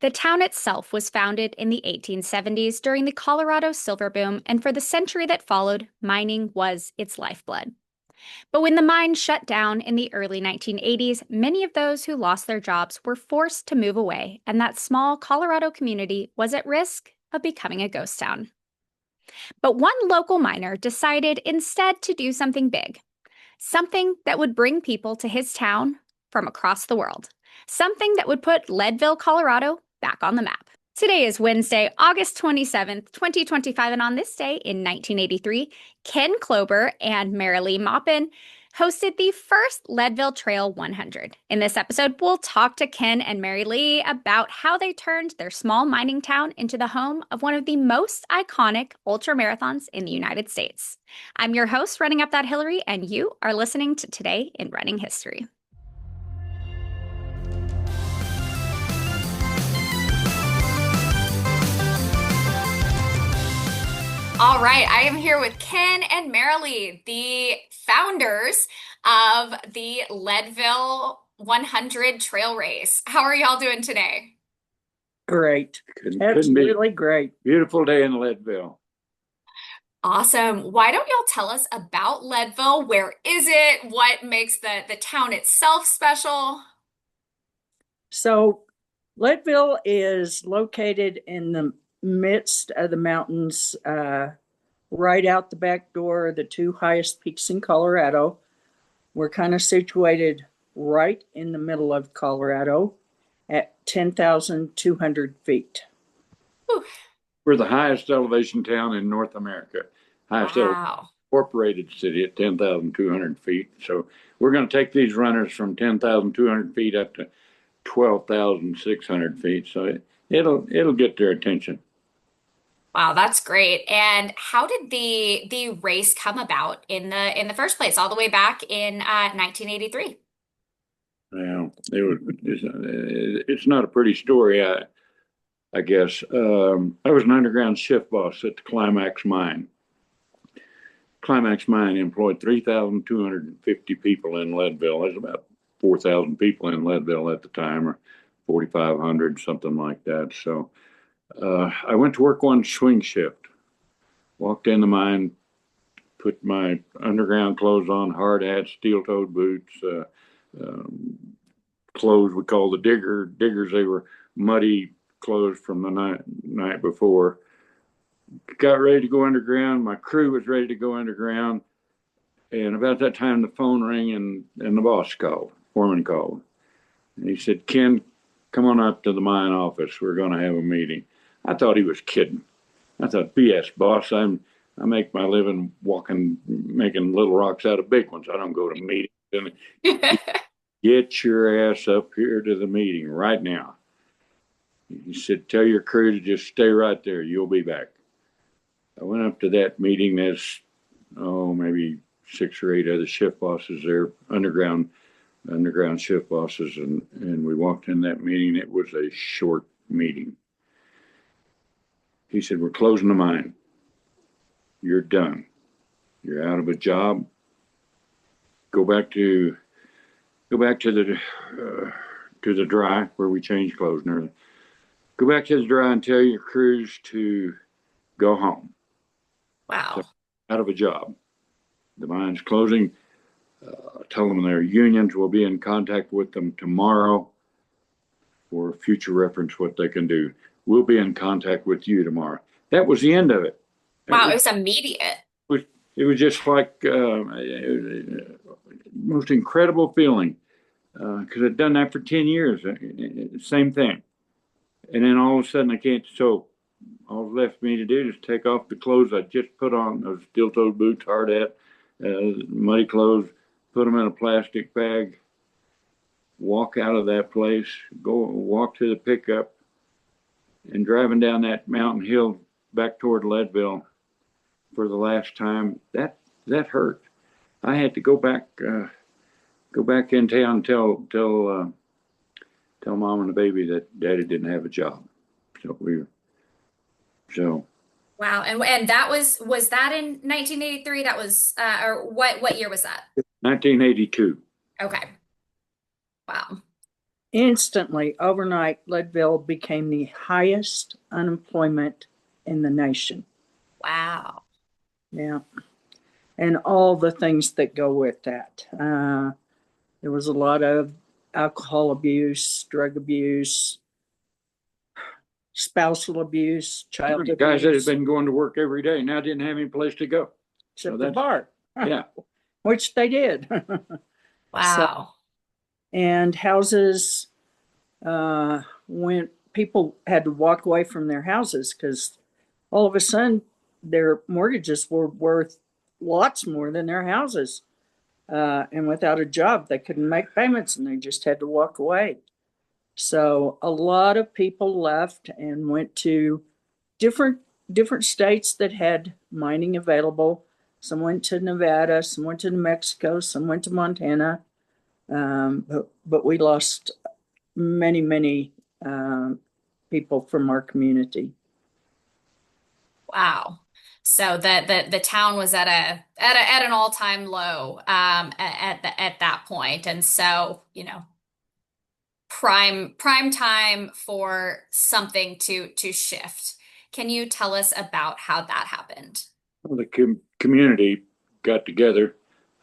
The town itself was founded in the 1870s during the Colorado silver boom, and for the century that followed, mining was its lifeblood. But when the mine shut down in the early 1980s, many of those who lost their jobs were forced to move away, and that small Colorado community was at risk of becoming a ghost town. But one local miner decided instead to do something big, something that would bring people to his town from across the world, something that would put Leadville, Colorado back on the map. Today is Wednesday, August 27th, 2025, and on this day in 1983, Ken Chlouber and Merilee Maupin hosted the first Leadville Trail 100. In this episode, we'll talk to Ken and Merilee about how they turned their small mining town into the home of one of the most iconic ultramarathons in the United States. I'm your host, Running Up That Hillary, and you are listening to Today in Running History. All right, I am here with Ken and Merilee, the founders of the Leadville 100 trail race. How are y'all doing today? Great. Couldn't Absolutely be. great. Beautiful day in Leadville. Awesome. Why don't y'all tell us about Leadville? Where is it? What makes the town itself special? So, Leadville is located in the midst of the mountains, right out the back door of the two highest peaks in Colorado. We're kind of situated right in the middle of Colorado at 10,200 feet. Whew. We're the highest elevation town in North America. Highest Wow. incorporated city at 10,200 feet. So we're going to take these runners from 10,200 feet up to 12,600 feet. So it'll get their attention. Wow, that's great. And how did the race come about in the first place, all the way back in 1983? Well, it's not a pretty story, I guess. I was an underground shift boss at the Climax Mine. Climax Mine employed 3,250 people in Leadville. There's about 4,000 people in Leadville at the time, or 4,500, something like that. So I went to work one swing shift, walked in the mine, put my underground clothes on, hard hat, steel-toed boots, clothes we call the diggers. They were muddy clothes from the night before. Got ready to go underground. My crew was ready to go underground. And about that time, the phone rang and the boss called, foreman called. And he said, "Ken, come on up to the mine office. We're going to have a meeting." I thought he was kidding. I thought, "BS, boss. I make my living walking, making little rocks out of big ones. I don't go to meetings." "Get your ass up here to the meeting right now." He said, "Tell your crew to just stay right there. You'll be back." I went up to that meeting. There's, maybe 6 or 8 other shift bosses there, underground shift bosses. And we walked in that meeting. It was a short meeting. He said, "We're closing the mine. You're done. You're out of a job. Go back to the dry where we change clothes and everything. Go back to the dry and tell your crews to go home." Wow. So, out of a job. The mine's closing. Tell them their unions will be in contact with them tomorrow for future reference what they can do. We'll be in contact with you tomorrow. That was the end of it. Wow, it was immediate. It was just like most incredible feeling, because I'd done that for 10 years, same thing. And then all of a sudden I can't, so all left me to do is take off the clothes I just put on, those steel-toed boots, hard hat, muddy clothes, put them in a plastic bag, walk out of that place, go walk to the pickup, and driving down that mountain hill back toward Leadville for the last time, that hurt. I had to go back in town and tell mom and the baby that daddy didn't have a job. So Wow. And that was that in 1983? That was or what year was that? 1982. Okay. Wow. Instantly, overnight, Leadville became the highest unemployment in the nation. Wow. Yeah. And all the things that go with that. There was a lot of alcohol abuse, drug abuse, spousal abuse, child The guys that had abuse, been going to work every day now didn't have any place to go. except So the bar, yeah. which they did. So, Wow. and houses, when people had to walk away from their houses because all of a sudden their mortgages were worth lots more than their houses. And without a job, they couldn't make payments and they just had to walk away. So a lot of people left and went to different different states that had mining available. Some went to Nevada, some went to New Mexico, some went to Montana. But we lost many people from our community. Wow. So the town was at an all-time low at that point. And so, prime time for something to shift. Can you tell us about how that happened? Well, the community got together.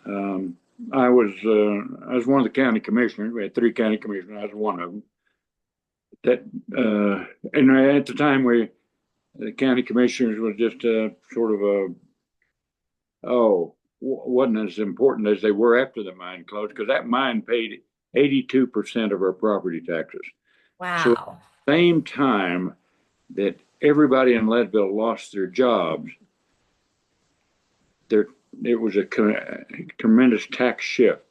Um, I was one of the county commissioners. We had 3 county commissioners. I was one of them. And at the time, the county commissioners was just sort of wasn't as important as they were after the mine closed, because that mine paid 82% of our property taxes. So at Wow. the same time that everybody in Leadville lost their jobs, it was a tremendous tax shift.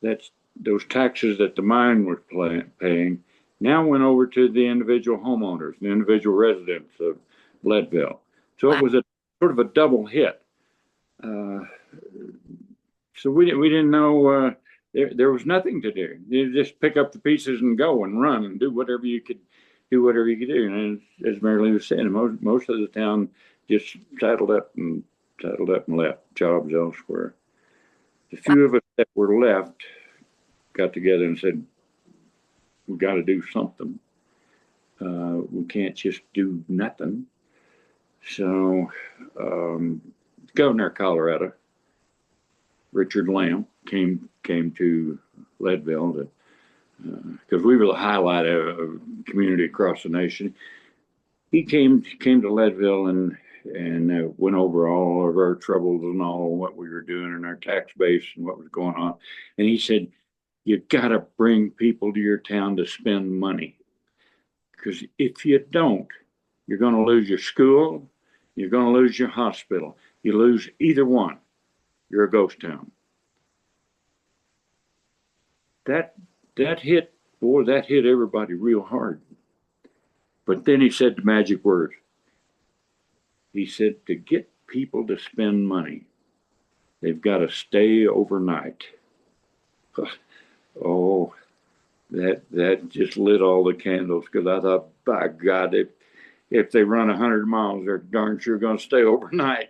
That's those taxes that the mine was paying now went over to the individual homeowners, the individual residents of Leadville. So it was a sort of a double hit. So we didn't know, there was nothing to do. You just pick up the pieces and go and run and do whatever you could do. And as Merilee was saying, most of the town just saddled up and left jobs elsewhere. The few of us that were left got together and said, we got to do something. We can't just do nothing. So, Governor of Colorado, Richard Lamb, came to Leadville because we were the highlight of community across the nation. He came to Leadville and went over all of our troubles and all what we were doing in our tax base and what was going on. And he said, you got to bring people to your town to spend money, because if you don't, you're going to lose your school, you're going to lose your hospital. You lose either one, you're a ghost town. That hit everybody real hard. But then he said the magic words. He said, to get people to spend money, they've got to stay overnight. Oh, that just lit all the candles, because I thought, by God, if they run 100 miles, they're darn sure going to stay overnight.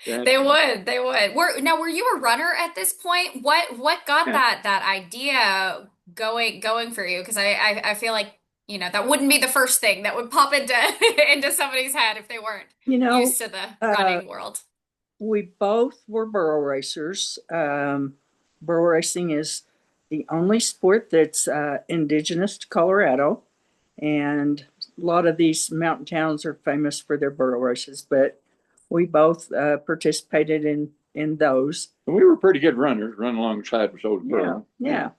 They would. Were you a runner at this point? What got that idea going for you? Because I feel like, that wouldn't be the first thing that would pop into into somebody's head if they weren't used to the running world. We both were burro racers. Burro racing is the only sport that's indigenous to Colorado, and a lot of these mountain towns are famous for their burro races, but we both participated in those. And we were pretty good runners, run alongside with those burros. Yeah.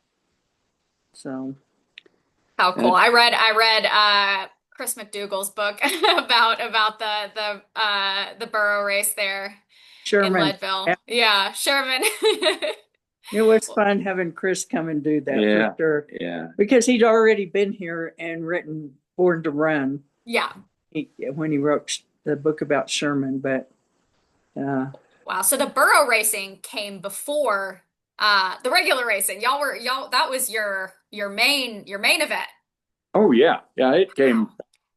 So how cool! I read Chris McDougall's book about the burro race there Sherman. In Leadville. Yeah, Sherman. It was fun having Chris come and do that for sure. Yeah. Because he'd already been here and written Born to Run. Yeah. When he wrote the book about Sherman, but wow. So the burro racing came before the regular racing. Y'all that was your main event. Oh yeah. Yeah, it came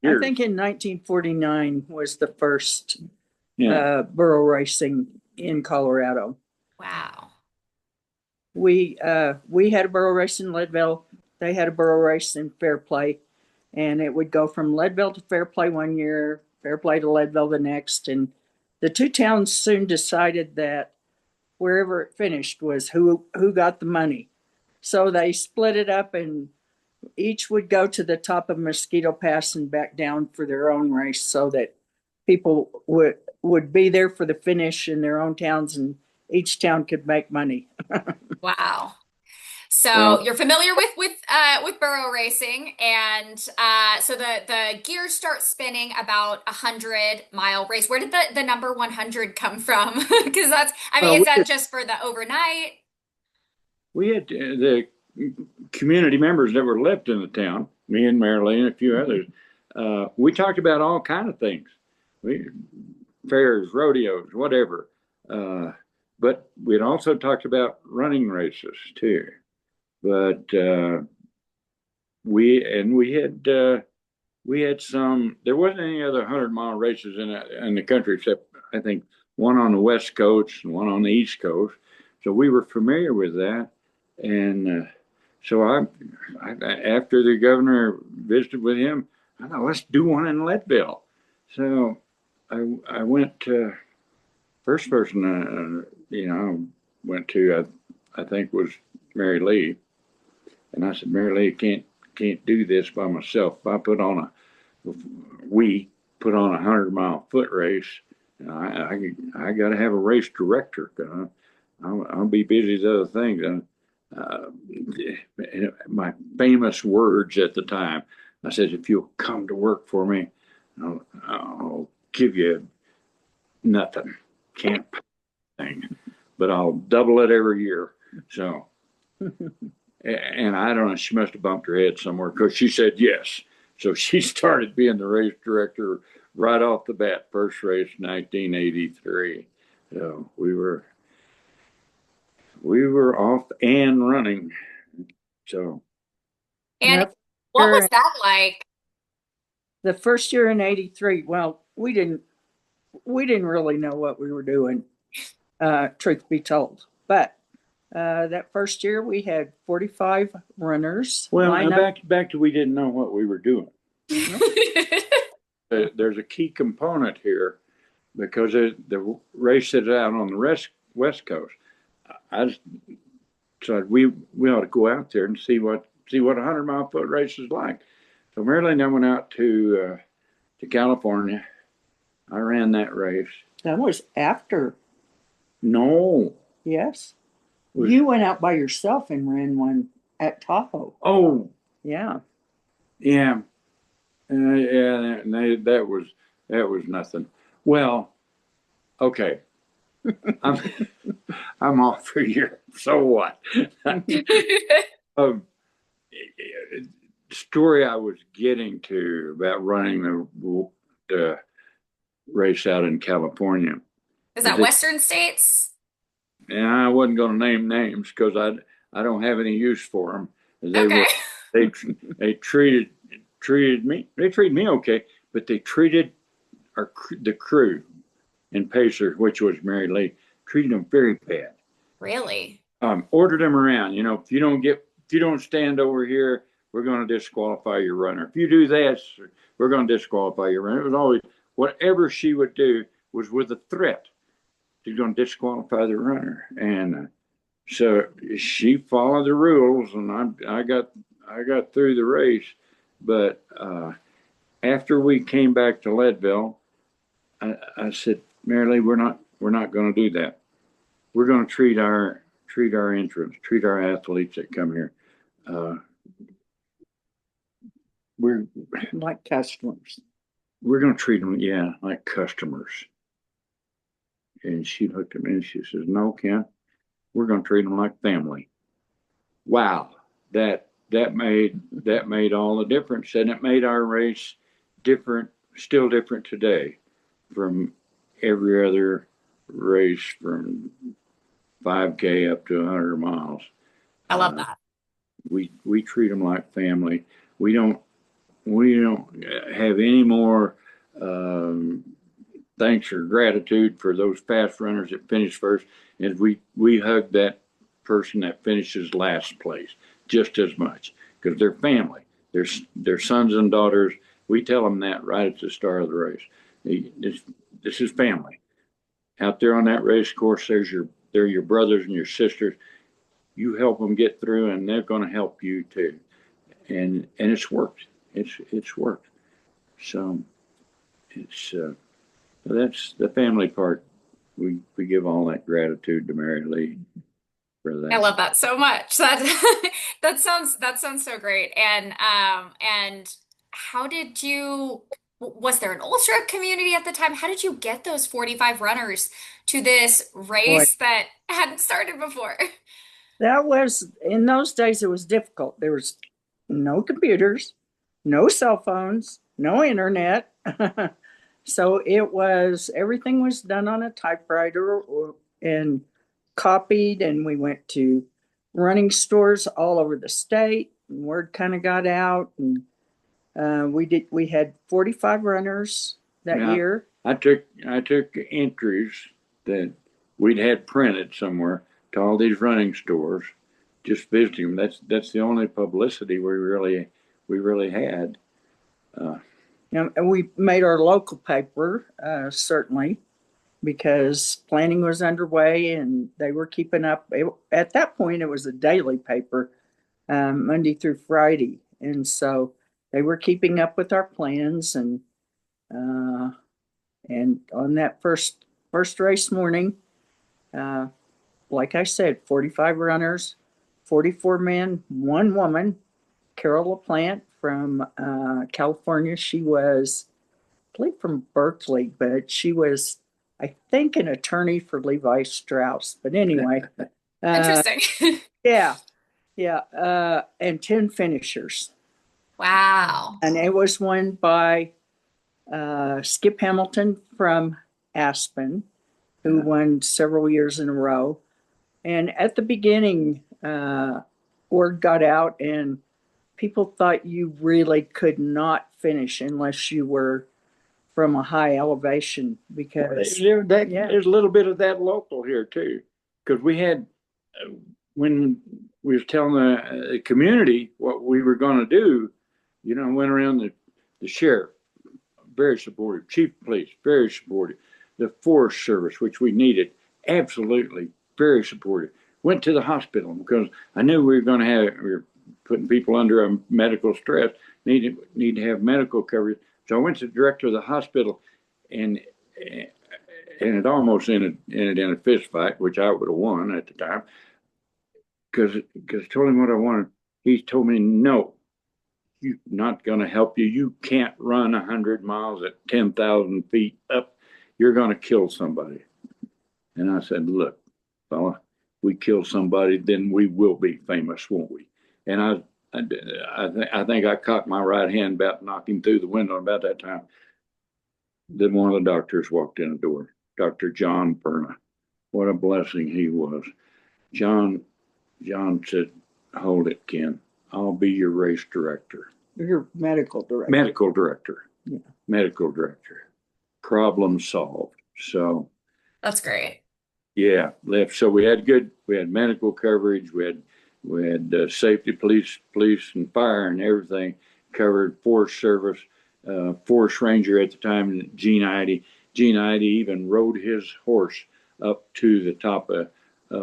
I think in 1949 was the first burro racing in Colorado. Wow. We had a burro race in Leadville they had a borough race in Fairplay, and it would go from Leadville to Fairplay one year, Fairplay to Leadville the next. And the two towns soon decided that wherever it finished was who got the money. So they split it up, and each would go to the top of Mosquito Pass and back down for their own race, so that people would be there for the finish in their own towns, and each town could make money. Wow. So Well, you're familiar with burro racing, and so the gears start spinning about 100-mile race. Where did the number 100 come from? Because that's, I mean, well, is that just for the overnight? we had the community members that were left in the town, me and Merilee and a few others. We talked about all kind of things, fairs, rodeos, whatever. But we'd also talked about running races too. But we had some. There wasn't any other 100-mile races in the country except I think one on the West Coast and one on the East Coast. So we were familiar with that, and so I after the governor visited with him, I thought let's do one in Leadville. So I went to first person went to I think was Merilee, and I said, Merilee, can't do this by myself. If we put on 100-mile foot race, I got to have a race director. I'll be busy with other things. My famous words at the time, I said, if you'll come to work for me, I'll give you nothing, can't thing, but I'll double it every year. So, and I don't know, she must have bumped her head somewhere because she said yes. So she started being the race director right off the bat, first race, 1983. So we were off and running. So. And Yep. what was that like? The first year in '83, well, we didn't really know what we were doing, truth be told. But that first year we had 45 runners. Well, back to we didn't know what we were doing. There's a key component here because the race is out on the West Coast. I just decided we ought to go out there and see what a 100-mile foot race is like. So Merilee and I went out to California. I ran that race. That was after. No. Yes. You went out by yourself and ran one at Tahoe. Oh. Yeah. Yeah. Yeah. That was nothing. Well, okay. I'm off for a year. So what? Story I was getting to about running the race out in California. Is that Western states? And I wasn't going to name names because I don't have any use for them. They treated me. They treated me okay, but they treated the crew and Pacer, which was Merilee, treated them very bad. Really? Ordered them around. If you don't stand over here, we're going to disqualify your runner. If you do this, we're going to disqualify your runner. It was always whatever she would do was with a threat. She's going to disqualify the runner, and so she followed the rules, and I got through the race. But after we came back to Leadville, I said, Merilee, we're not going to do that. We're going to treat our entrants, treat our athletes that come here. We're like customers. We're going to treat them, like customers. And she looked at me and she says, no, Ken, we're going to treat them like family. Wow. That made all the difference. And it made our race different, still different today from every other race from 5K up to 100 miles. I love that. We treat them like family. We don't have any more thanks or gratitude for those fast runners that finish first, and we hug that person that finishes last place just as much. because they're family. They're sons and daughters. We tell them that right at the start of the race. This is family. Out there on that race course, they're your brothers and your sisters. You help them get through, and they're going to help you too. And it's worked. It's worked. So that's the family part. We give all that gratitude to Merilee for that. I love that so much. That sounds so great. And how did you was there an ultra community at the time? How did you get those 45 runners to this Boy, race that hadn't started before? that was, in those days, it was difficult. There was no computers, no cell phones, no internet. So everything was done on a typewriter and copied, and we went to running stores all over the state, and word kind of got out, and we had 45 runners that Yeah. year. I took entries that we'd had printed somewhere to all these running stores, just visiting them. That's the only publicity we really had. And we made our local paper, certainly, because planning was underway and they were keeping up. At that point, it was a daily paper, Monday through Friday. And so they were keeping up with our plans. And on that first race morning, like I said, 45 runners, 44 men, one woman, Carol LaPlante from California. She was, I believe, from Berkeley, but she was, I think, an attorney for Levi Strauss. But anyway, Interesting. yeah, and 10 finishers. Wow. And it was won by Skip Hamilton from Aspen, who won several years in a row. And at the beginning, word got out, and people thought you really could not finish unless you were from a high elevation, because There's a little bit of that local here too, because we had when we was telling the community what we were going to do, went around the sheriff, very supportive, chief of police, very supportive, the Forest Service, which we needed, absolutely very supportive. Went to the hospital because I knew we were putting people under a medical stress, need to have medical coverage. So I went to the director of the hospital, and it almost ended in a fist fight, which I would have won at the time, because I told him what I wanted. He told me, no, you're not going to help you. You can't run 100 miles at 10,000 feet up. You're going to kill somebody. And I said, look, fella, we kill somebody, then we will be famous, won't we? And I think I caught my right hand about knocking through the window about that time. Then one of the doctors walked in the door, Dr. John Perna. What a blessing he was. John said, hold it, Ken. I'll be your race director. Your medical director. Medical director. Yeah. Medical director. Problem solved. So That's great. yeah, left. So we had medical coverage. We had safety, police and fire and everything covered. Forest Service, Forest Ranger at the time, Gene Idy. Gene Idy even rode his horse up to the top of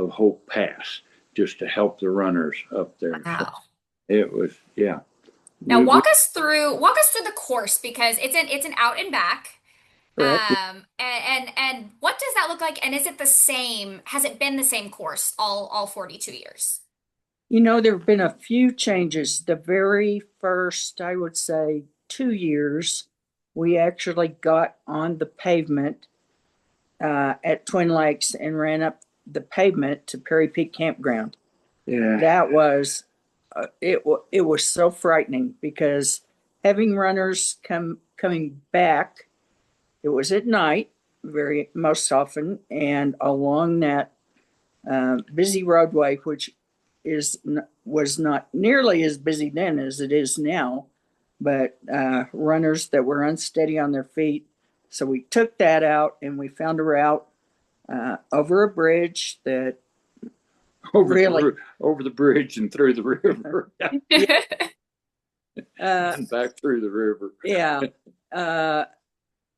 Hope Pass just to help the runners up there. Wow. So it was, yeah. Now walk us through the course, because it's an out and back. Correct. And what does that look like? And is it the same? Has it been the same course all 42 years? There have been a few changes. The very first, I would say, 2 years, we actually got on the pavement at Twin Lakes and ran up the pavement to Perry Peak Campground. Yeah. That was, it was so frightening, because having runners coming back, it was at night most often, and along that busy roadway, which was not nearly as busy then as it is now, but runners that were unsteady on their feet. So we took that out, and we found a route over a bridge that Really? over the bridge and through the river. And back through the river. Yeah.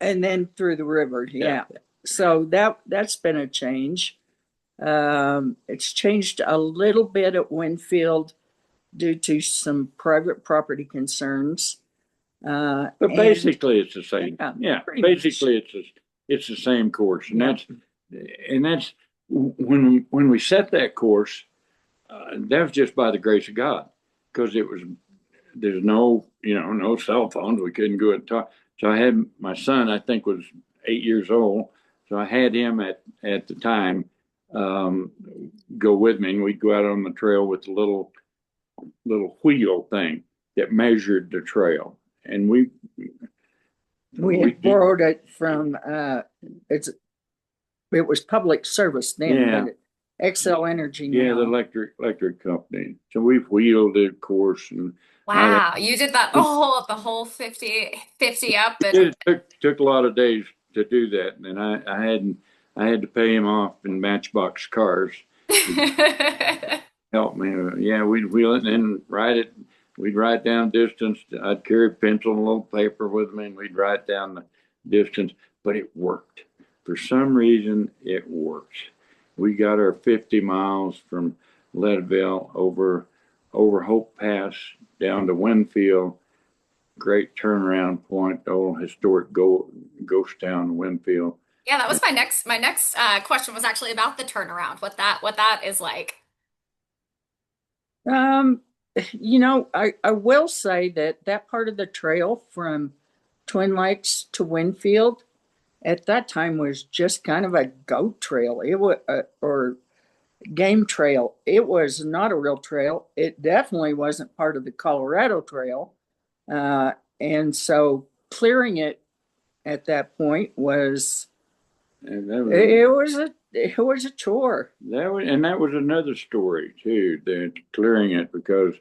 And then through the river. Yeah. Yeah. So that's been a change. It's changed a little bit at Winfield due to some private property concerns. But and- basically, it's the same. Yeah, Yeah, pretty basically, it's the same course, and Yeah. that's when we set that course. That was just by the grace of God, because there's no cell phones. We couldn't go and talk. So I had my son, I think, was 8 years old. So I had him at the time go with me, and we'd go out on the trail with the little wheel thing that measured the trail. And we had borrowed it from it was public service then. Yeah. But XL Energy now. Yeah, the electric company. So we wheeled it, of course, and Wow, you did that the whole 50 up, and it took a lot of days to do that, and I had to pay him off in Matchbox cars. Help me. Yeah, we'd wheel it and write it. We'd write down distance. I'd carry a pencil and a little paper with me, and we'd write down the distance. But it worked. For some reason, it worked. We got our 50 miles from Leadville over Hope Pass down to Winfield. Great turnaround point, old historic ghost town, Winfield. yeah, that was my next question was actually about the turnaround, what that is like. I will say that part of the trail from Twin Lakes to Winfield at that time was just kind of a goat trail. It was or game trail. It was not a real trail. It definitely wasn't part of the Colorado Trail, and so clearing it at that point was it was a chore. That was another story too. That clearing it, because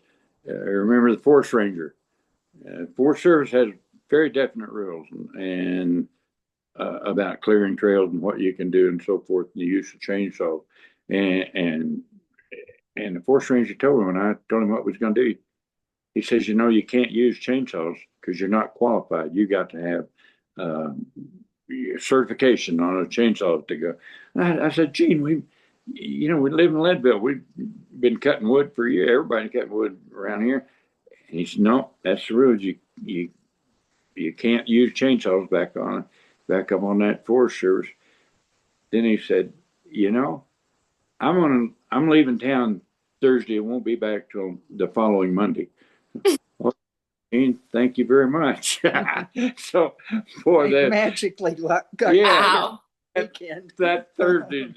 remember the Forest Ranger, Forest Service has very definite rules and about clearing trails and what you can do and so forth, and the use of chainsaws. And the Forest Ranger told me, when I told him what we was going to do, he says, you can't use chainsaws because you're not qualified. You got to have certification on a chainsaw to go. And I said, Gene, we live in Leadville. We've been cutting wood for years. Everybody cutting wood around here. And he said, no, that's the rules. You can't use chainsaws back up on that Forest Service. Then he said, I'm leaving town Thursday. I won't be back till the following Monday. Well, thank you very much. So for that magically got Wow. that Thursday,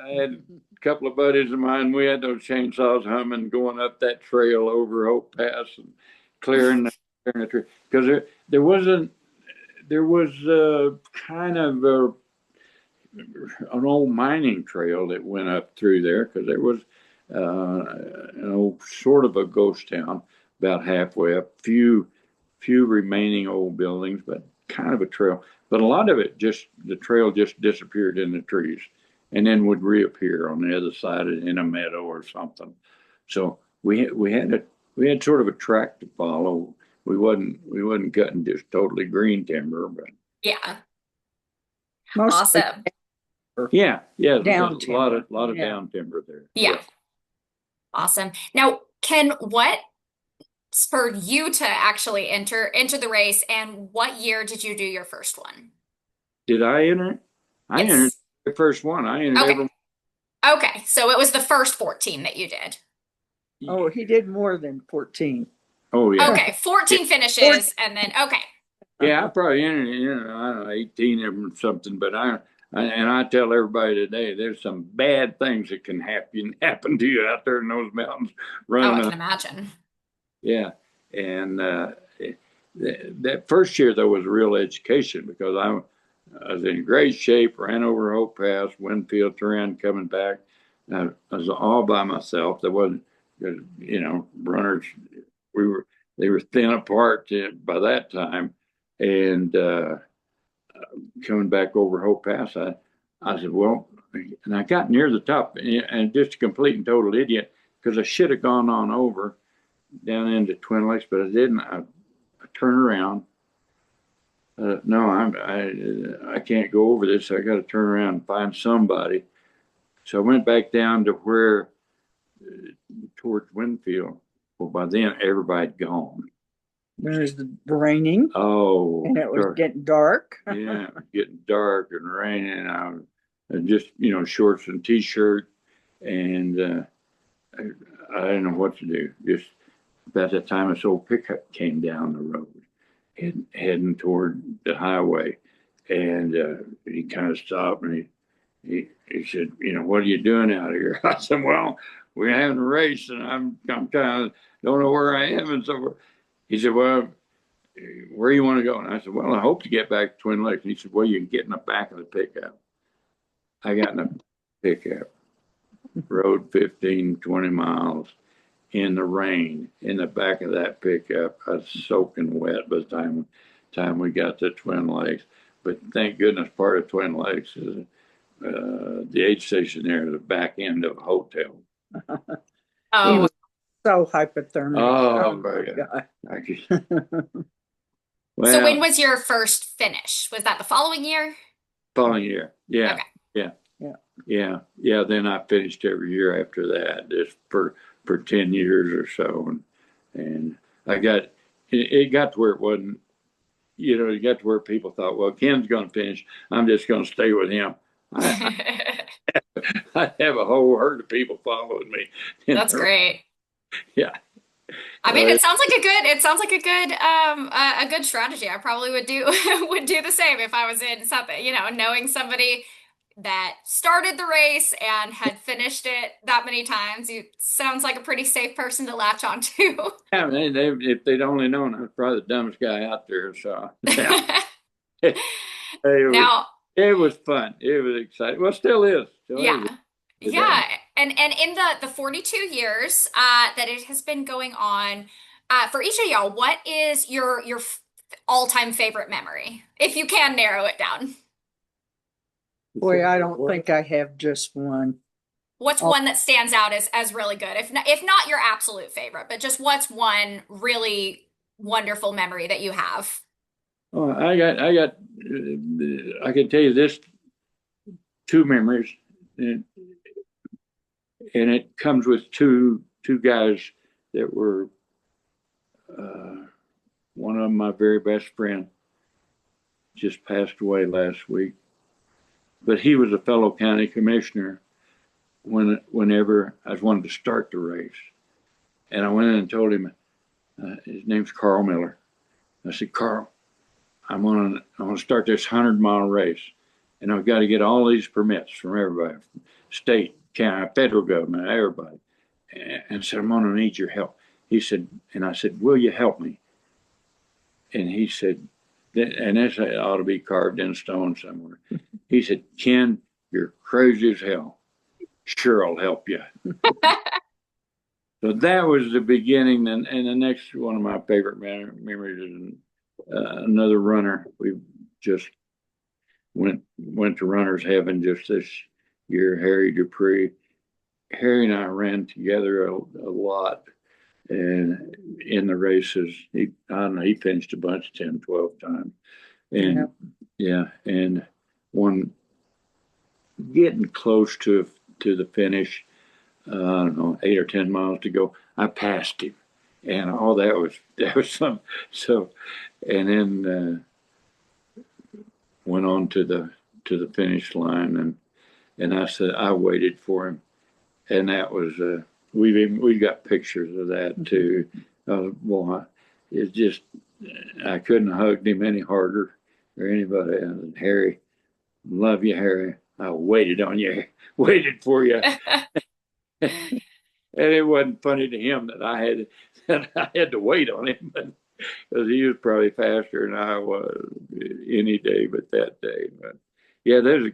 I had a couple of buddies of mine. We had those chainsaws humming, going up that trail over Hope Pass and clearing the tree, because there was kind of an old mining trail that went up through there, because there was sort of a ghost town about halfway up, few remaining old buildings, but kind of a trail. But a lot of it, the trail just disappeared in the trees and then would reappear on the other side in a meadow or something. So we had sort of a track to follow. We wasn't cutting just totally green timber, but Yeah. mostly Awesome. yeah, down there's a lot of Yeah. down timber there. Yeah. Awesome. Now, Ken, what spurred you to actually enter the race, and what year did you do your first one? Did I enter? I Yes. entered the first one. I entered Okay. every. Okay, so it was the first 14 that you did. Oh, he did more than 14. Oh yeah. Okay, 14 finishes, and then okay. Yeah, I probably entered, I don't know, 18 of them or something. But I tell everybody today, there's some bad things that can happen to you out there in those mountains Oh, running. I can imagine. Yeah, and that first year though was a real education, because I was in great shape, ran over Hope Pass, Winfield Terrain, coming back. I was all by myself. There wasn't, runners. They were thin apart by that time, and coming back over Hope Pass, I said, well, and I got near the top, and just a complete and total idiot, because I should have gone on over down into Twin Lakes, but I didn't. I turned around. No, I can't go over this. I got to turn around and find somebody. So I went back down to where, towards Winfield. Well, by then everybody'd gone. It was raining Oh, and it was dark. getting dark. Yeah, getting dark and raining. I was just, shorts and t-shirt, and I didn't know what to do. Just about that time, this old pickup came down the road, heading toward the highway, and he kind of stopped and he said, "What are you doing out here?" I said, "Well, we're having a race, and I'm kind of don't know where I am." And so he said, "Well, where you want to go?" And I said, "Well, I hope to get back to Twin Lakes." And he said, "Well, you can get in the back of the pickup." I got in the pickup, rode 15, 20 miles in the rain in the back of that pickup. I was soaking wet by the time we got to Twin Lakes. But thank goodness, part of Twin Lakes is the aid station there at the back end of a hotel. He Oh, was so hypothermic. Oh, my yeah. God. I could, so well, when was your first finish? Was that the following year? following year. Yeah. Okay. Yeah. Then I finished every year after that, just for 10 years or so. And it got to where it wasn't, it got to where people thought, well, Ken's going to finish. I'm just going to stay with him. I have a whole herd of people following me. That's great. Yeah. I mean, it sounds like a good strategy. I probably would do would do the same if I was in something, knowing somebody that started the race and had finished it that many times. You sounds like a pretty safe person to latch on to. Yeah, if they'd only known, I was probably the dumbest guy out there. So Now, it was fun. It was exciting. Well, still is. yeah. today. Yeah. And in the 42 years that it has been going on, for each of y'all, what is your all-time favorite memory? If you can narrow it down. Boy, I don't think I have just one. What's one that stands out as really good? If not your absolute favorite, but just what's one really wonderful memory that you have? Oh, I can tell you this two memories, and it comes with two guys that were one of them, my very best friend, just passed away last week, but he was a fellow county commissioner whenever I wanted to start the race, and I went in and told him, his name's Carl Miller. I said, "Carl, I'm gonna start this 100-mile race, and I've got to get all these permits from everybody, state, county, federal government, everybody." And said, "I'm gonna need your help." He said, and I said, "Will you help me?" And he said, and this ought to be carved in stone somewhere. He said, "Ken, you're crazy as hell. Sure, I'll help you." So that was the beginning. And the next one of my favorite memories is another runner. We just went to Runner's Heaven just this year, Harry Dupree. Harry and I ran together a lot, and in the races, I don't know, he finished a bunch, 10, 12 times. And and one getting close to the finish, I don't know, 8 or 10 miles to go, I passed him. And all that was some, so, and then went on to the finish line, and I said, I waited for him. And that was, we've got pictures of that too. Boy, it's just, I couldn't have hugged him any harder or anybody. And Harry, love you, Harry. I waited on you, waited for you. And it wasn't funny to him that I had to wait on him, because he was probably faster than I was any day but that day. But yeah, there's a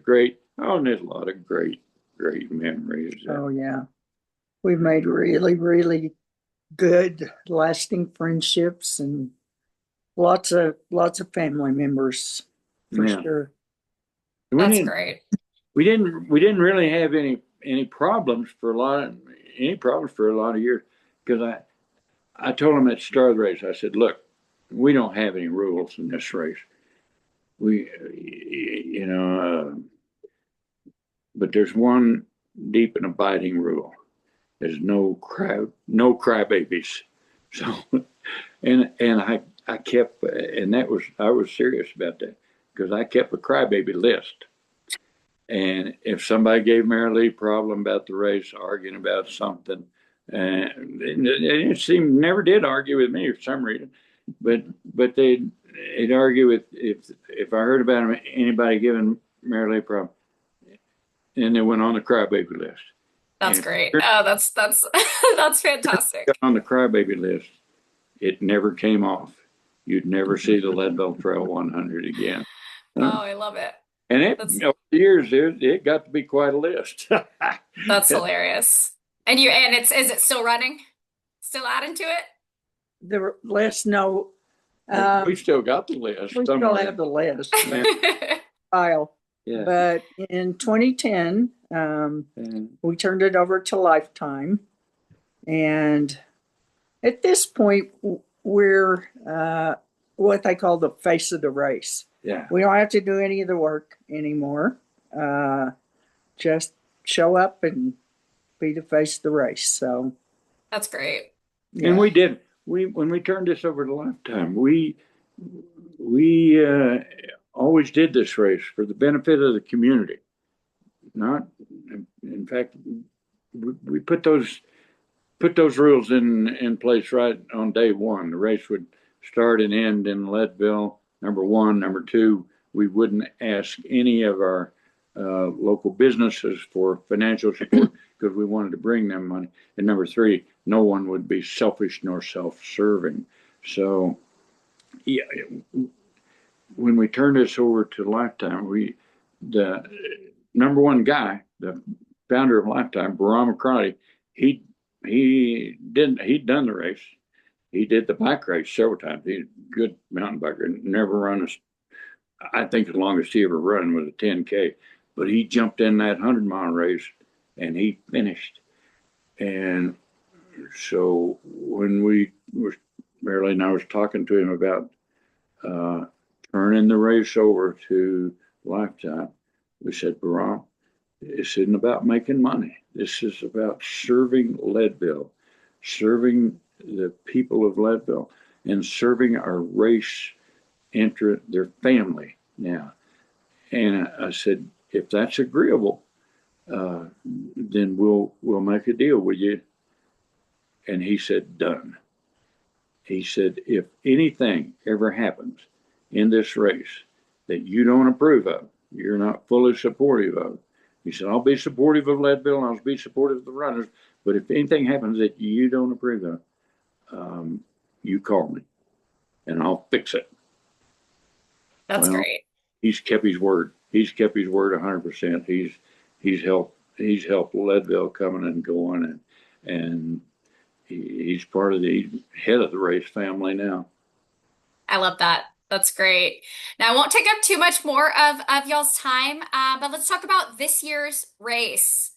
lot of great memories. Oh yeah. We've made really, really good lasting friendships and lots of family members for sure. That's great. we didn't really have any problems for a lot of years, because I told them at the start of the race, I said, look, we don't have any rules in this race. We, you know, but there's one deep and abiding rule. There's no crybabies. So, and I kept, and I was serious about that, because I kept a crybaby list. And if somebody gave Merilee a problem about the race, arguing about something, and it seemed never did argue with me for some reason, but they'd argue with, if I heard about anybody giving Merilee a problem, and they went on the crybaby list. That's And great. Oh, that's that's fantastic. on the crybaby list, it never came off. You'd never see the Leadville Trail 100 again. Oh, I love it. And over the years, it got to be quite a list. That's hilarious. And is it still running? Still adding to it? The list, no. We still got the list. We still have the list file. Yeah. But in 2010, we turned it over to Lifetime. And at this point, we're what they call the face of the race. Yeah. We don't have to do any of the work anymore. Just show up and be the face of the race. So That's great. And we did. When we turned this over to Lifetime, we always did this race for the benefit of the community. Not, in fact, we put those rules in place right on day one. The race would start and end in Leadville. Number one. Number two, we wouldn't ask any of our local businesses for financial support, because we wanted to bring them money. And number three, no one would be selfish nor self-serving. So, yeah, when we turned this over to Lifetime, the number one guy, the founder of Lifetime, Bahram McCarty, he'd done the race. He did the bike race several times. He's a good mountain biker. Never run I think the longest he ever run was a 10K. But he jumped in that 100-mile race and he finished. And so when Merilee and I was talking to him about turning the race over to Lifetime, we said, Bahram, this isn't about making money. This is about serving Leadville, serving the people of Leadville, and serving our race entrant, their family now. And I said, if that's agreeable, then we'll make a deal with you. And he said, done. He said, if anything ever happens in this race that you don't approve of, you're not fully supportive of, he said, I'll be supportive of Leadville and I'll be supportive of the runners, but if anything happens that you don't approve of, you call me and I'll fix it. That's great. He's kept his word. He's kept his word 100%. He's helped Leadville coming and going, and he's part of the head of the race family now. I love that. That's great. Now, I won't take up too much more of y'all's time, but let's talk about this year's race.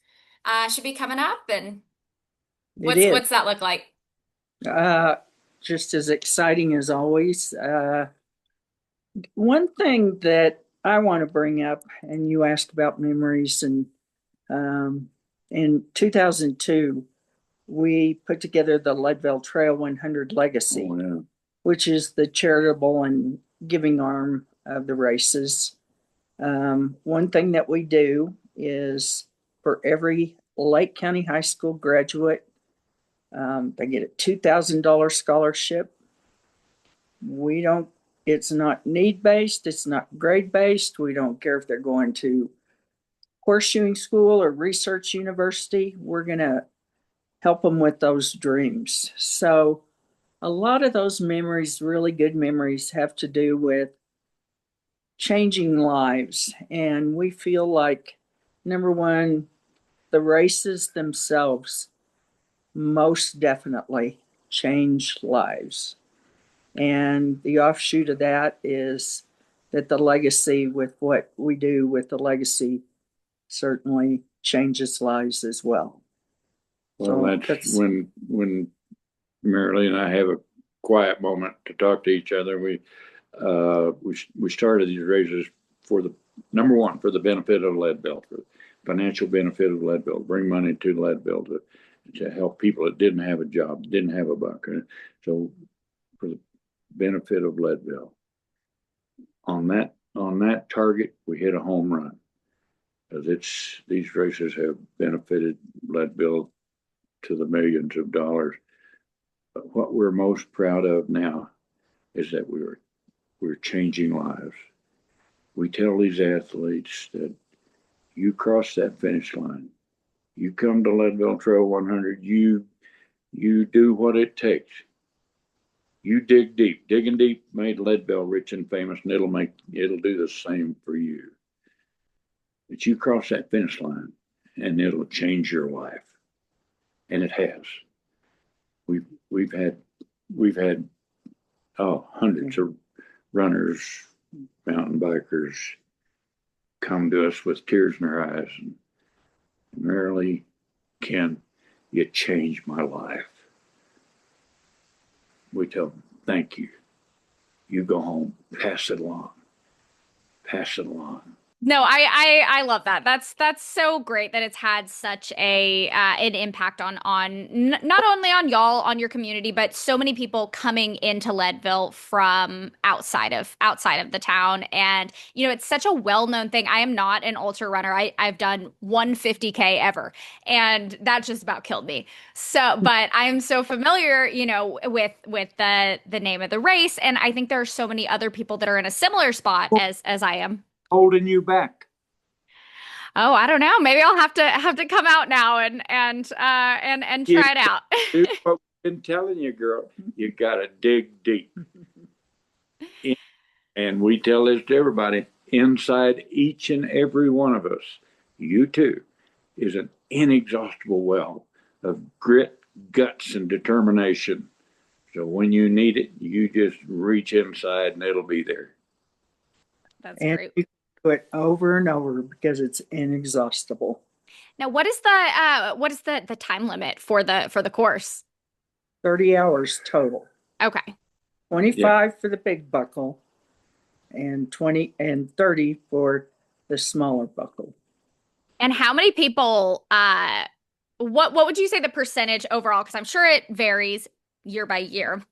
Should be coming up, and what's that look like? Just as exciting as always. One thing that I want to bring up, and you asked about memories, and in 2002, we put together the Leadville Trail 100 Legacy, which is the charitable and giving arm of the races. One thing that we do is for every Lake County High School graduate, they get a $2,000 scholarship. It's not need-based, it's not grade-based. We don't care if they're going to horseshoeing school or research university. We're going to help them with those dreams. So a lot of those memories, really good memories, have to do with changing lives. And we feel like, number one, the races themselves most definitely change lives. And the offshoot of that is that the legacy, with what we do with the legacy, certainly changes lives as well. Well, So that's when Merilee and I have a quiet moment to talk to each other. We started these races for the number one, for the benefit of Leadville, for financial benefit of Leadville, bring money to Leadville to help people that didn't have a job, didn't have a buck. So for the benefit of Leadville. On that target, we hit a home run. Because these races have benefited Leadville to the millions of dollars. But what we're most proud of now is that we're changing lives. We tell these athletes that you cross that finish line, you come to Leadville Trail 100, you do what it takes. You dig deep. Digging deep made Leadville rich and famous, and it'll do the same for you. But you cross that finish line, and it'll change your life, and it has. We've had hundreds of runners, mountain bikers come to us with tears in their eyes. And Merilee, Ken, you changed my life. We tell them, thank you. You go home, pass it along. Pass it along. No, I love that. That's so great that it's had such an impact on not only on y'all, on your community, but so many people coming into Leadville from outside of the town. And it's such a well-known thing. I am not an ultra runner. I've done 150K ever, and that just about killed me. So, but I am so familiar, with the name of the race, and I think there are so many other people that are in a similar spot as I am. Holding you back. Oh, I don't know. Maybe I'll have to come out now and try it out. Do what we've been telling you, girl. You gotta dig deep. And we tell this to everybody. Inside each and every one of us, you too, is an inexhaustible well of grit, guts, and determination. So when you need it, you just reach inside and it'll be there. That's and great. you do it over and over because it's inexhaustible. Now, what is the time limit for the course? 30 hours total. Okay. 25 for the big buckle and 20 and 30 for the smaller buckle. And how many people, what would you say the percentage overall? Because I'm sure it varies year by year.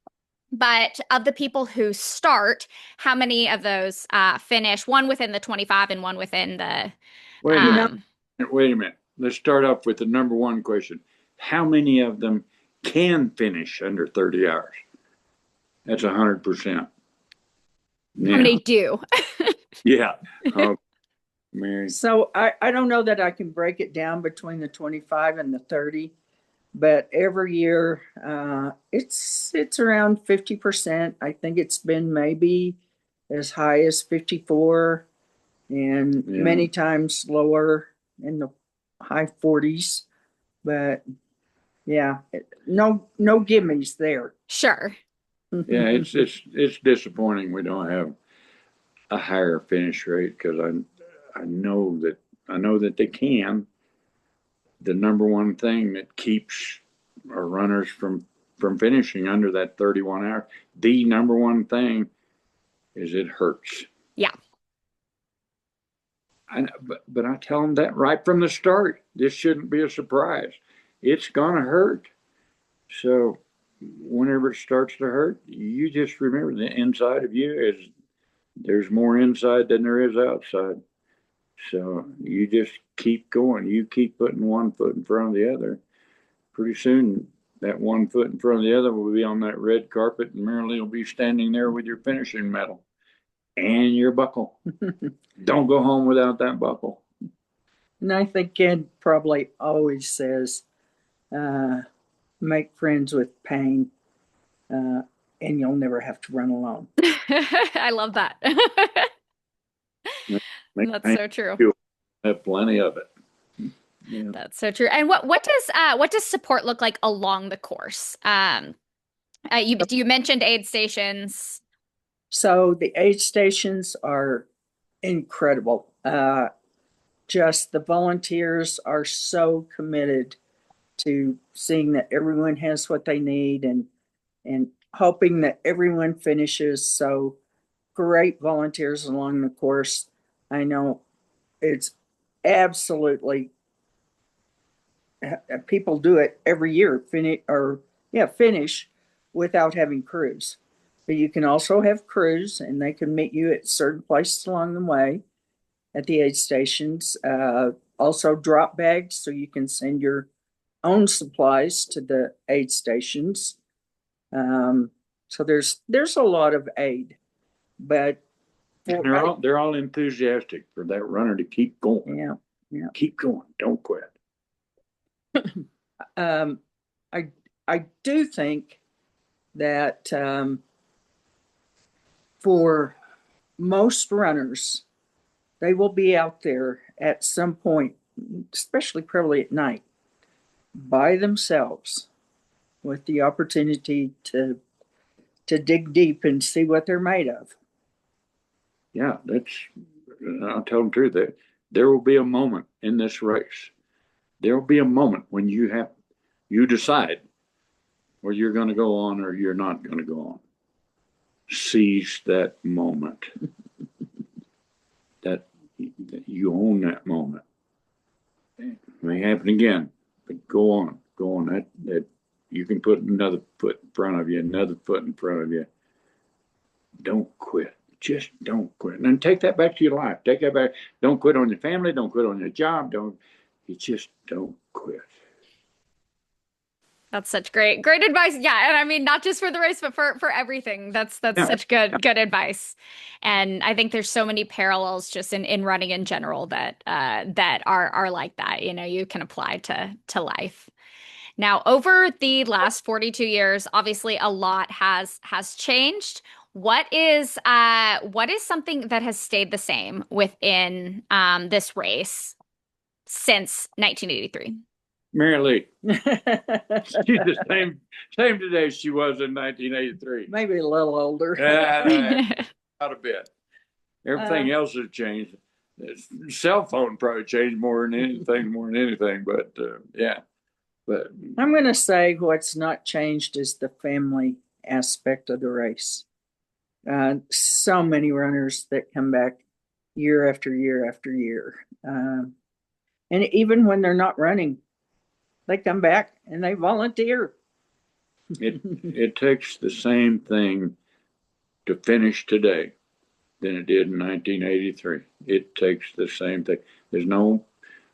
But of the people who start, how many of those finish? One within the 25 and one within the. Wait a minute. Let's start off with the number one question. How many of them can finish under 30 hours? That's 100%. How many do? Yeah. Oh, Mary. So I don't know that I can break it down between the 25 and the 30, but every year it's around 50%. I think it's been maybe as high as 54 and many times lower in the high 40s. But yeah, no gimmies there. Sure. Yeah, it's disappointing we don't have a higher finish rate because I know that they can. The number one thing that keeps our runners from finishing under that 31 hour, the number one thing is it hurts. Yeah. But I tell them that right from the start. This shouldn't be a surprise. It's gonna hurt. So whenever it starts to hurt, you just remember the inside of you is there's more inside than there is outside. So you just keep going. You keep putting one foot in front of the other. Pretty soon, that one foot in front of the other will be on that red carpet, and Merilee will be standing there with your finishing medal and your buckle. Don't go home without that buckle. And I think Ken probably always says, make friends with pain, and you'll never have to run alone. I love that. That's so true. You'll have plenty of it. Yeah. That's so true. And what does support look like along the course? You mentioned aid stations. So the aid stations are incredible. just the volunteers are so committed to seeing that everyone has what they need and hoping that everyone finishes. So great volunteers along the course. I know it's absolutely people do it every year, finish without having crews. But you can also have crews, and they can meet you at certain places along the way at the aid stations. Also, drop bags, so you can send your own supplies to the aid stations. So there's a lot of aid, but They're all enthusiastic for that runner to keep going. Yeah. Keep going. Don't quit. I do think that for most runners, they will be out there at some point, especially probably at night, by themselves, with the opportunity to dig deep and see what they're made of. Yeah, I'll tell them the truth, that there will be a moment in this race. There will be a moment when you decide whether you're going to go on or you're not going to go on. Seize that moment. that you own that moment. It may happen again, but go on. That you can put another foot in front of you, another foot in front of you. Don't quit. Just don't quit. And then take that back to your life. Take that back. Don't quit on your family. Don't quit on your job. You just don't quit. That's such great advice. Yeah, and I mean not just for the race, but for everything. That's such good advice. And I think there's so many parallels just in running in general that that are like that. You know, you can apply to life. Now, over the last 42 years, obviously a lot has changed. What is something that has stayed the same within this race since 1983? Merilee. She's the same today as she was in 1983. Maybe a little older. Not a bit. Everything else has changed. Cell phone probably changed more than anything, but yeah. But I'm going to say what's not changed is the family aspect of the race. So many runners that come back year after year after year. And even when they're not running, they come back and they volunteer. it takes the same thing to finish today than it did in 1983. It takes the same thing. There's no,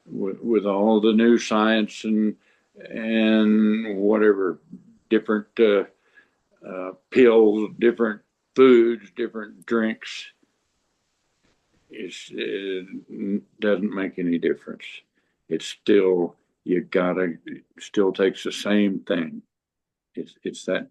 with all the new science and whatever, different pills, different foods, different drinks, it doesn't make any difference. It's still, still takes the same thing. It's that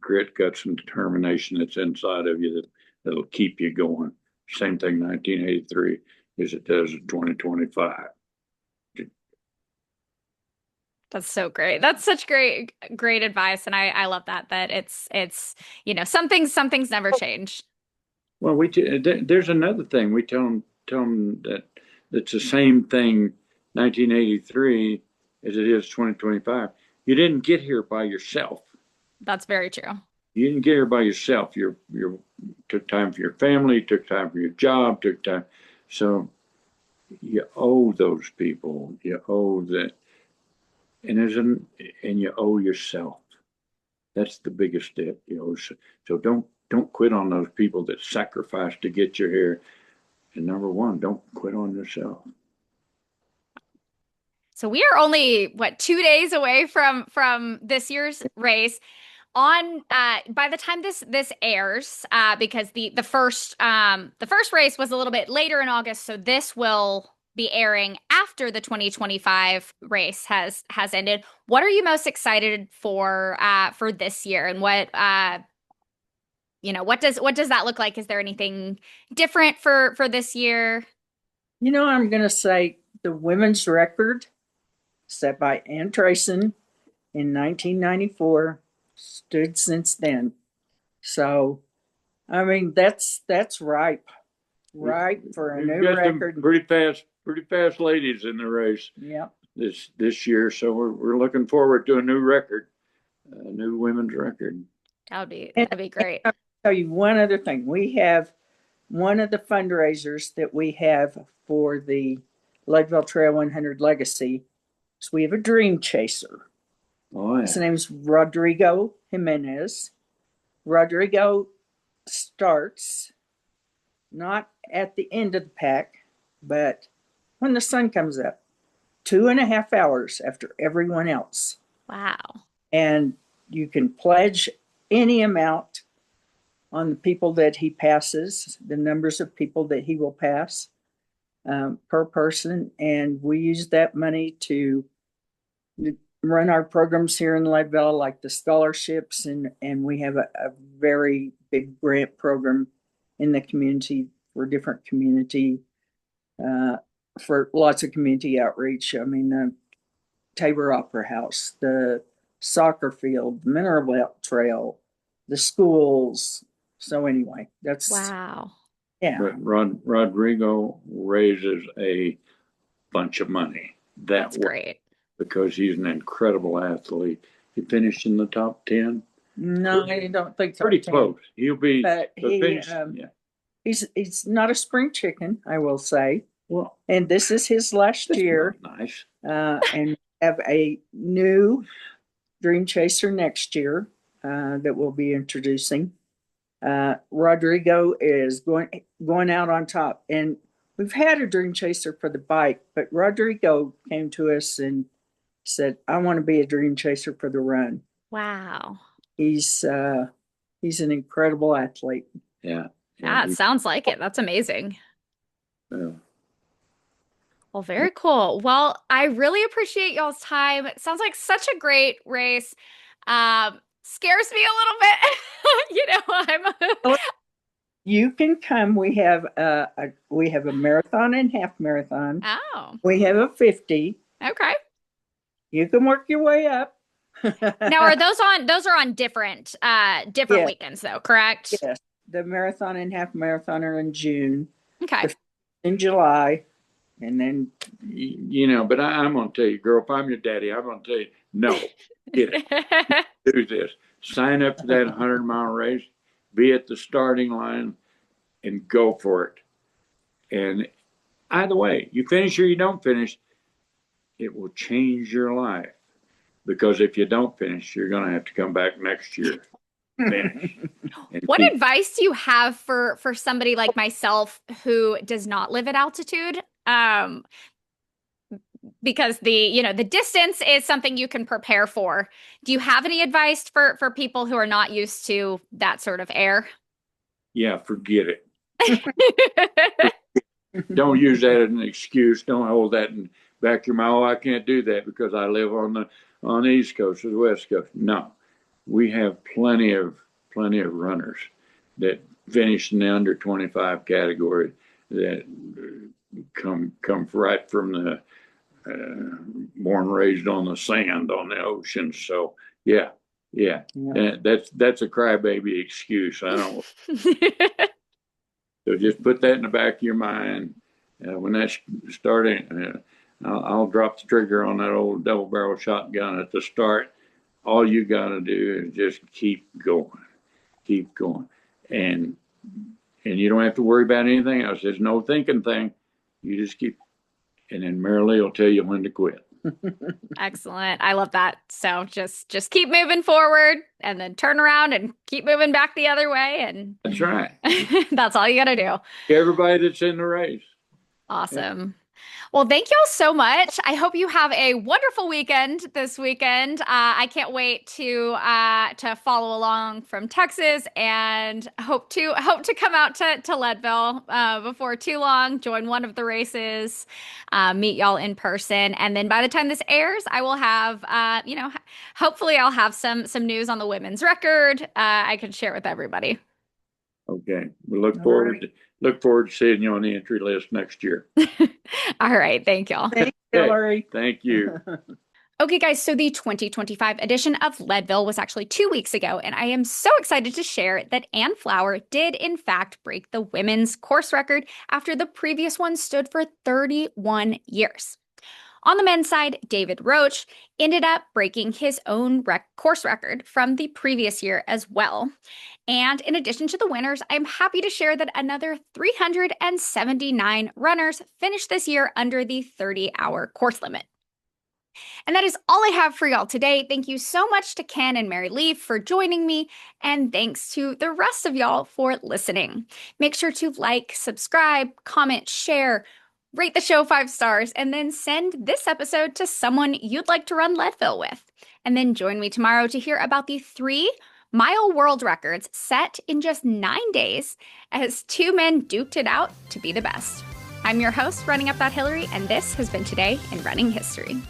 grit, guts, and determination that's inside of you that'll keep you going. Same thing 1983 as it does in 2025. That's so great. That's such great advice, and I love that it's you know some things never change. Well, there's another thing we tell them that it's the same thing 1983 as it is 2025. You didn't get here by yourself. That's very true. You didn't get here by yourself. You took time for your family, took time for your job, took time. So you owe those people. You owe that, and you owe yourself. That's the biggest debt you owe. So don't quit on those people that sacrificed to get you here. And number one, don't quit on yourself. So we are only 2 days away from this year's race. On by the time this airs, because the first race was a little bit later in August, so this will be airing after the 2025 race has ended. What are you most excited for this year, and what does that look like? Is there anything different for this year? I'm going to say the women's record set by Ann Trayson in 1994 stood since then. So, I mean, that's ripe. right, for a We've new got some record. pretty fast ladies in the race Yep. this year. So we're looking forward to a new record, a new women's record. That'd be great. I'll tell you one other thing. We have one of the fundraisers that we have for the Leadville Trail 100 Legacy. So we have a dream chaser. Oh, His yeah. name's Rodrigo Jimenez. Rodrigo starts not at the end of the pack, but when the sun comes up, 2.5 hours after everyone else. Wow. And you can pledge any amount on the people that he passes, the numbers of people that he will pass per person. And we use that money to run our programs here in Leadville, like the scholarships. And we have a very big grant program in the community for different community, for lots of community outreach. I mean, the Tabor Opera House, the soccer field, the Leadville Trail, the schools. So anyway, that's Wow. yeah. But Rodrigo raises a bunch of money That's great. because he's an incredible athlete. He finished in the top 10. No, I don't think so. Pretty close. He'll be. But he, yeah. he's not a spring chicken, I will say. Well, And this is his last that's year. not nice. And have a new Dream Chaser next year that we'll be introducing. Rodrigo is going out on top. And we've had a Dream Chaser for the bike, but Rodrigo came to us and said, I want to be a Dream Chaser for the run. Wow. He's an incredible athlete. Yeah. Yeah, it sounds like it. That's amazing. Yeah. Well, very cool. Well, I really appreciate y'all's time. It sounds like such a great race. Scares me a little bit. I'm You can come. We have a marathon and half marathon. Oh, We have a 50. okay. You can work your way up. Now, are those on different Yeah. weekends though, correct? Yes, the marathon and half marathon are in June, Okay. in July, and then But I'm going to tell you, girl, if I'm your daddy, I'm going to tell you, no, get it. Do this. Sign up for that 100-mile race, be at the starting line, and go for it. And either way, you finish or you don't finish, it will change your life. Because if you don't finish, you're going to have to come back next year. Finish. What advice do you have for somebody like myself who does not live at altitude? Because the distance is something you can prepare for. Do you have any advice for people who are not used to that sort of air? Yeah, forget it. Don't use that as an excuse. Don't hold that in back of your mind. Oh, I can't do that because I live on the East Coast or the West Coast. No, we have plenty of runners that finish in the under 25 category that come right from the born and raised on the sand on the ocean. So yeah. And that's a crybaby excuse. I don't. So just put that in the back of your mind. When that's starting, I'll drop the trigger on that old double barrel shotgun at the start. All you got to do is just keep going, and you don't have to worry about anything else. There's no thinking thing. You just keep, and then Merilee will tell you when to quit. Excellent. I love that. So just keep moving forward and then turn around and keep moving back the other way. And That's right. that's all you got to do. Everybody that's in the race. Awesome. Well, thank you all so much. I hope you have a wonderful weekend this weekend. I can't wait to follow along from Texas and hope to come out to Leadville before too long, join one of the races, meet y'all in person. And then by the time this airs, I will have, hopefully I'll have some news on the women's record I can share with everybody. Okay. We look forward to seeing you on the entry list next year. All right. Thank y'all. Thanks, Hillary. Thank you. Okay, guys, so the 2025 edition of Leadville was actually 2 weeks ago, and I am so excited to share that Ann Flower did, in fact, break the women's course record after the previous one stood for 31 years. On the men's side, David Roach ended up breaking his own course record from the previous year as well. And in addition to the winners, I'm happy to share that another 379 runners finished this year under the 30-hour course limit. And that is all I have for y'all today. Thank you so much to Ken and Merilee for joining me, and thanks to the rest of y'all for listening. Make sure to like, subscribe, comment, share, rate the show 5 stars, and then send this episode to someone you'd like to run Leadville with. And then join me tomorrow to hear about the 3-mile world records set in just 9 days as 2 men duked it out to be the best. I'm your host, Running Up That Hillary, and this has been Today in Running History.